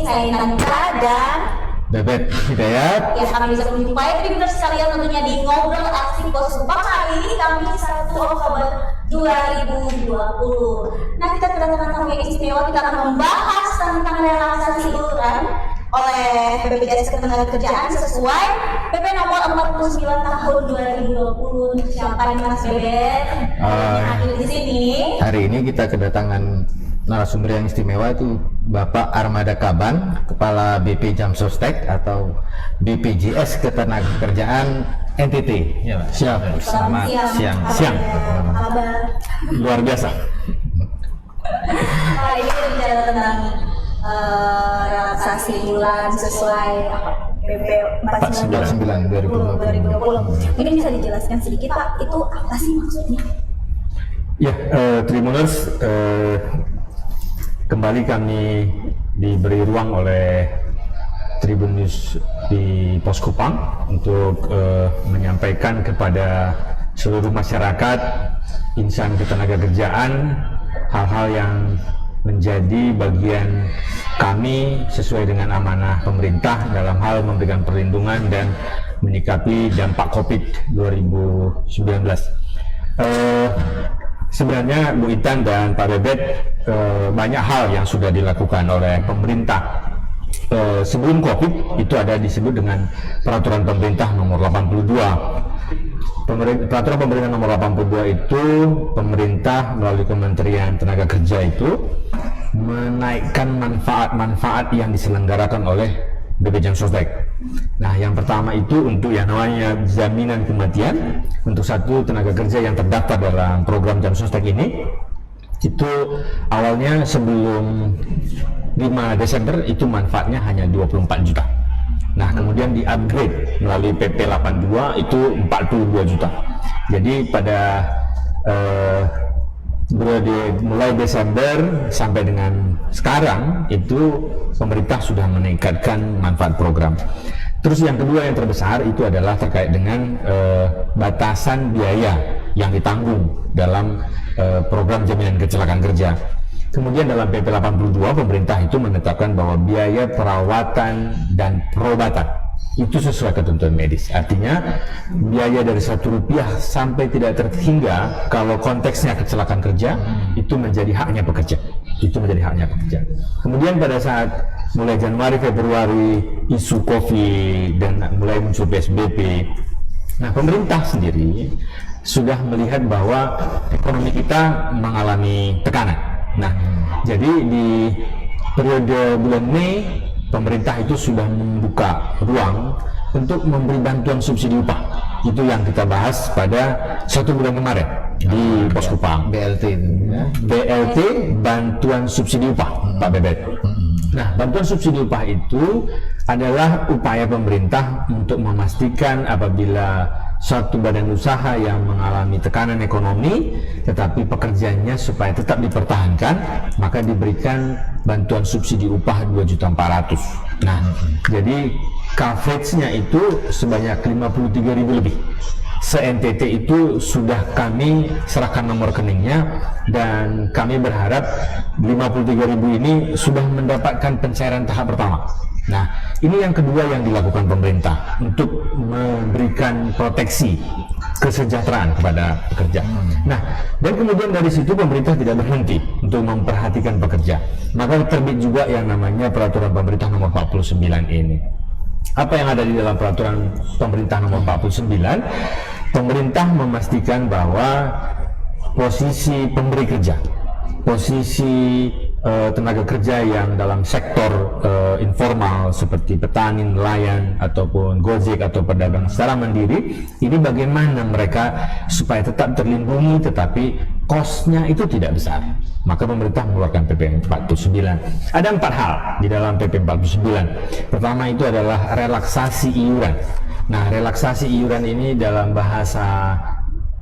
saya Nanda dan Bebet Hidayat. ya kami bisa menjumpai Tribuners sekalian tentunya di Ngobrol Asik Bos Kupang. Kali ini kami 1 Oktober 2020. Nah, kita kedatangan tamu yang istimewa. Kita akan membahas tentang relaksasi iuran oleh BPJS Ketenagakerjaan sesuai PP nomor 49 tahun 2020. Siapa nih Mas Bebet yang hadir di sini? Hari ini kita kedatangan narasumber yang istimewa, itu Bapak Armada Kaban, Kepala BP Jamsostek atau BPJS Ketenagakerjaan NTT. Ya, Pak. Siap. Selamat siang. Kabar Luar biasa. Nah, ini kita bicara tentang relaksasi iuran sesuai PP 49 2020. Mungkin bisa dijelaskan sedikit Pak, itu apa sih maksudnya? Ya, Tribuners, kembali kami diberi ruang oleh Tribun News di Pos Kupang untuk menyampaikan kepada seluruh masyarakat insan ketenagakerjaan hal-hal yang menjadi bagian kami sesuai dengan amanah pemerintah dalam hal memberikan perlindungan dan menyikapi dampak COVID-19. Sebenarnya Bu Intan dan Pak Bebet, banyak hal yang sudah dilakukan oleh pemerintah. Sebelum COVID itu ada disebut dengan Peraturan Pemerintah Nomor 82. Peraturan Pemerintah Nomor 82 itu pemerintah melalui Kementerian Tenaga Kerja itu menaikkan manfaat-manfaat yang diselenggarakan oleh BP Jamsostek. Nah, yang pertama itu untuk yang namanya jaminan kematian untuk satu tenaga kerja yang terdaftar dalam program Jamsostek ini. Itu awalnya sebelum 5 Desember itu manfaatnya hanya 24 juta. Nah, kemudian di-upgrade melalui PP 82 itu 42 juta. Jadi pada mulai Desember sampai dengan sekarang itu pemerintah sudah meningkatkan manfaat program. Terus yang kedua yang terbesar itu adalah terkait dengan batasan biaya yang ditanggung dalam program jaminan kecelakaan kerja. Kemudian dalam PP 82 pemerintah itu menetapkan bahwa biaya perawatan dan perobatan itu sesuai ketentuan medis. Artinya biaya dari Rp1 sampai tidak terhingga kalau konteksnya kecelakaan kerja itu menjadi haknya pekerja. Kemudian pada saat mulai Januari Februari isu COVID dan mulai muncul PSBB, nah pemerintah sendiri sudah melihat bahwa ekonomi kita mengalami tekanan. Nah, jadi di periode bulan Mei pemerintah itu sudah membuka ruang untuk memberi bantuan subsidi upah. Itu yang kita bahas pada 1 bulan kemarin di Pos Kupang. BLT, bantuan subsidi upah, Pak Bebet. Nah, bantuan subsidi upah itu adalah upaya pemerintah untuk memastikan apabila suatu badan usaha yang mengalami tekanan ekonomi tetapi pekerjaannya supaya tetap dipertahankan, maka diberikan bantuan subsidi upah 2.400.000. Nah, jadi coverage-nya itu sebanyak 53.000 lebih. Se-NTT itu sudah kami serahkan nomor rekeningnya dan kami berharap 53.000 ini sudah mendapatkan pencairan tahap pertama. Nah, ini yang kedua yang dilakukan pemerintah untuk memberikan proteksi kesejahteraan kepada pekerja. Nah, dan kemudian dari situ pemerintah tidak berhenti untuk memperhatikan pekerja. Maka terbit juga yang namanya Peraturan Pemerintah Nomor 49 ini. Apa yang ada di dalam Peraturan Pemerintah Nomor 49? Pemerintah memastikan bahwa posisi pemberi kerja, posisi tenaga kerja yang dalam sektor informal seperti petani, nelayan, ataupun Gojek atau pedagang secara mandiri, ini bagaimana mereka supaya tetap terlindungi tetapi kosnya itu tidak besar. Maka pemerintah mengeluarkan PP 49. Ada 4 hal di dalam PP 49. Pertama itu adalah relaksasi iuran. Nah, relaksasi iuran ini dalam bahasa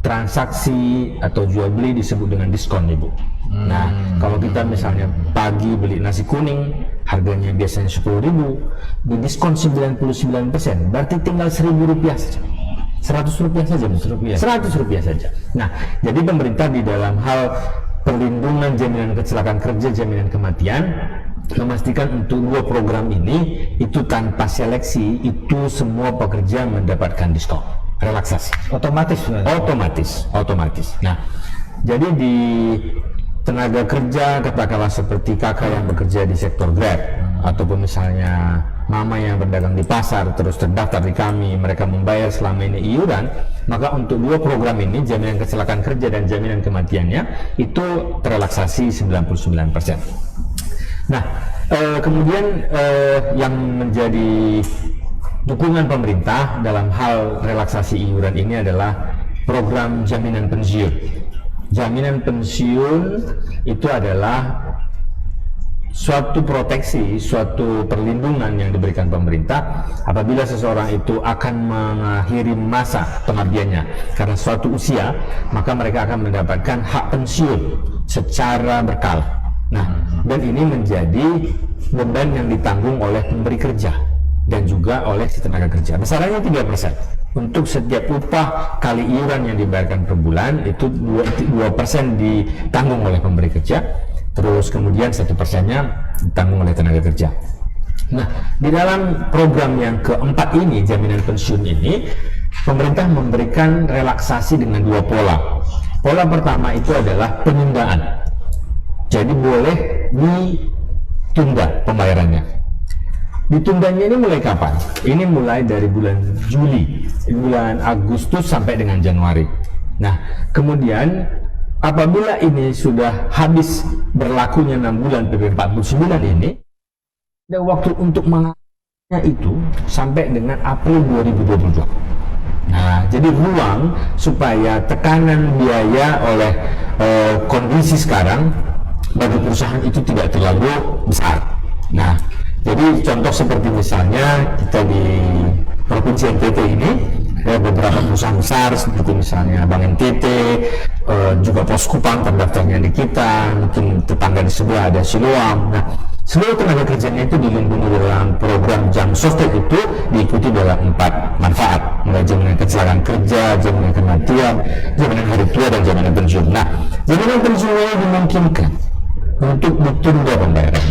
transaksi atau jual beli disebut dengan diskon, Ibu. Nah, kalau kita misalnya pagi beli nasi kuning harganya biasanya 10.000, didiskon 99%, berarti tinggal Rp1.000 saja. Rp100 saja, Rp100 saja. Nah, jadi pemerintah di dalam hal perlindungan jaminan kecelakaan kerja, jaminan kematian memastikan untuk 2 program ini itu tanpa seleksi itu semua pekerja mendapatkan diskon, relaksasi. Otomatis. Nah, jadi di tenaga kerja katakanlah seperti kakak yang bekerja di sektor Grab ataupun misalnya mama yang berdagang di pasar terus terdaftar di kami, mereka membayar selama ini iuran, maka untuk 2 program ini jaminan kecelakaan kerja dan jaminan kematiannya itu terrelaksasi 99%. Nah, kemudian yang menjadi dukungan pemerintah dalam hal relaksasi iuran ini adalah program jaminan pensiun. Jaminan pensiun itu adalah suatu proteksi, suatu perlindungan yang diberikan pemerintah apabila seseorang itu akan mengakhiri masa pengabdiannya karena suatu usia, maka mereka akan mendapatkan hak pensiun secara berkala. Nah, dan ini menjadi beban yang ditanggung oleh pemberi kerja dan juga oleh si tenaga kerja. Besarannya 3%. Untuk setiap upah kali iuran yang dibayarkan per bulan itu 2% ditanggung oleh pemberi kerja. Terus kemudian 1%-nya ditanggung oleh tenaga kerja. Nah, di dalam program yang keempat ini, jaminan pensiun ini, pemerintah memberikan relaksasi dengan 2 pola. Pola pertama itu adalah penundaan. Jadi boleh ditunda pembayarannya. Ditundanya ini mulai kapan? Ini mulai dari bulan Juli, bulan Agustus sampai dengan Januari. Nah, kemudian apabila ini sudah habis berlakunya 6 bulan PP 49 ini, ada waktu untuk mengakhirinya itu sampai dengan April 2022. Nah, jadi ruang supaya tekanan biaya oleh kondisi sekarang bagi perusahaan itu tidak terlalu besar. Nah, jadi contoh seperti misalnya kita di Provinsi NTT ini ada beberapa perusahaan besar seperti misalnya Bank NTT, juga Pos Kupang terdaftarnya di kita, mungkin tetangga di sebelah ada Siloam. Nah, seluruh tenaga kerjanya itu dilindungi dalam program Jam Sostek itu diikuti dalam 4 manfaat, mulai jaminan kecelakaan kerja, jaminan kematian, jaminan hari tua, dan jaminan pensiun. Nah, jaminan pensiunnya dimungkinkan untuk ditunda pembayaran.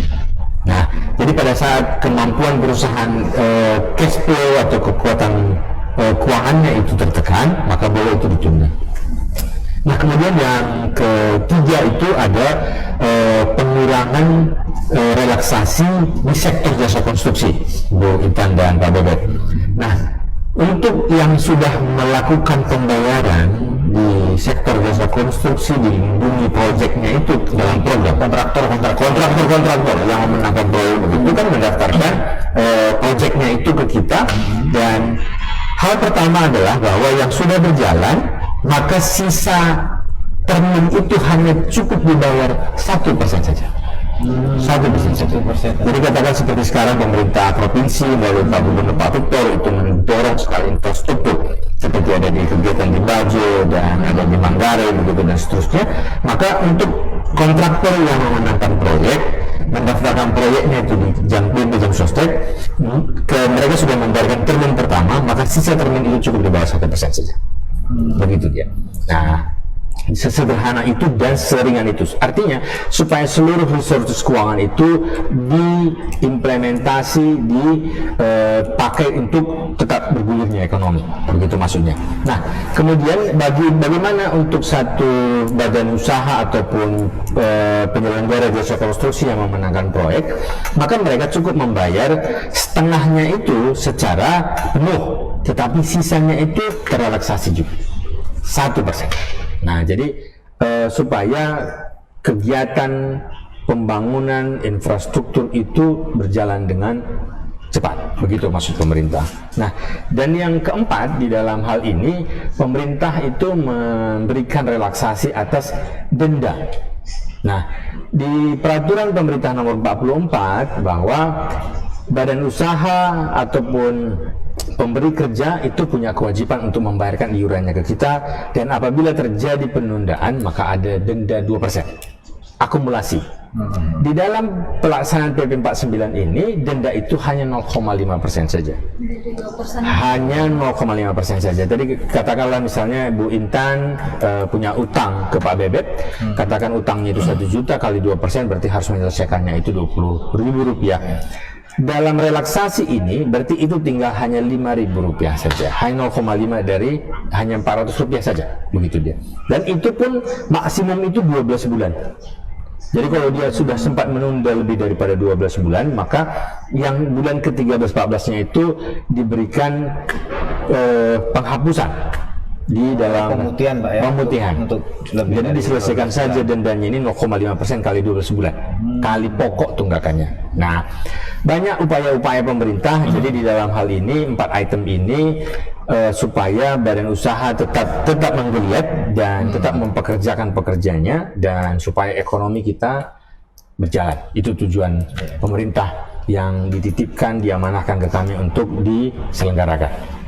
Nah, jadi pada saat kemampuan perusahaan cash flow atau kekuatan keuangannya itu tertekan, maka boleh itu ditunda. Nah, kemudian yang ketiga itu ada pengurangan relaksasi di sektor jasa konstruksi, Bu Intan dan Pak Bebet. Nah, untuk yang sudah melakukan pembayaran di sektor jasa konstruksi dilindungi proyeknya itu dalam program kontraktor yang memenangkan proyek itu kan mendaftarkan proyeknya itu ke kita, dan hal pertama adalah bahwa yang sudah berjalan maka sisa termin itu hanya cukup dibayar 1% saja. 1%. Jadi katakan seperti sekarang pemerintah provinsi melalui Pak Gubernur Pak Victor itu mendorong sekali infrastruktur seperti ada di kegiatan di Bajo dan ada di Manggarai begitu dan seterusnya. Maka untuk kontraktor yang memenangkan proyek mendaftarkan proyeknya itu di Jam Sostek, mereka sudah membayarkan termin pertama, maka sisa termin itu cukup dibayar 1% saja. Begitu dia. Nah, sesederhana itu dan seringan itu, artinya supaya seluruh resources keuangan itu diimplementasi, dipakai untuk tetap bergulirnya ekonomi, begitu maksudnya. Nah, kemudian bagaimana untuk satu badan usaha ataupun penyelenggara jasa konstruksi yang memenangkan proyek, maka mereka cukup membayar setengahnya itu secara penuh, tetapi sisanya itu terrelaksasi juga 1%. Nah, jadi supaya kegiatan pembangunan infrastruktur itu berjalan dengan cepat, begitu maksud pemerintah. Nah, dan yang keempat di dalam hal ini, pemerintah itu memberikan relaksasi atas denda. Nah, di peraturan pemerintah nomor 44 bahwa badan usaha ataupun pemberi kerja itu punya kewajiban untuk membayarkan iurannya ke kita, dan apabila terjadi penundaan maka ada denda 2%. akumulasi. Di dalam pelaksanaan PP 49 ini denda itu hanya 0,5% saja. Hanya 0,5% saja. Jadi katakanlah misalnya Bu Intan punya utang ke Pak Bebet, katakan utangnya itu 1 juta kali 2% berarti harus menyelesaikannya itu Rp20.000. Dalam relaksasi ini berarti itu tinggal hanya Rp5.000 saja, hanya 0,5 dari hanya Rp400 saja, begitu dia. Dan itu pun maksimum itu 12 bulan. Jadi kalau dia sudah sempat menunda lebih daripada 12 bulan, maka yang bulan ke-13-14-nya itu diberikan penghapusan di dalam pemutihan, Pak, ya, pemutihan. untuk Jadi diselesaikan saja dendanya ini 0,5% kali 12 bulan kali pokok tunggakannya. Nah, banyak upaya-upaya pemerintah. Jadi di dalam hal ini 4 item ini supaya badan usaha tetap menggeliat dan tetap mempekerjakan pekerjanya dan supaya ekonomi kita berjalan. Itu tujuan pemerintah yang dititipkan, diamanahkan ke kami untuk diselenggarakan.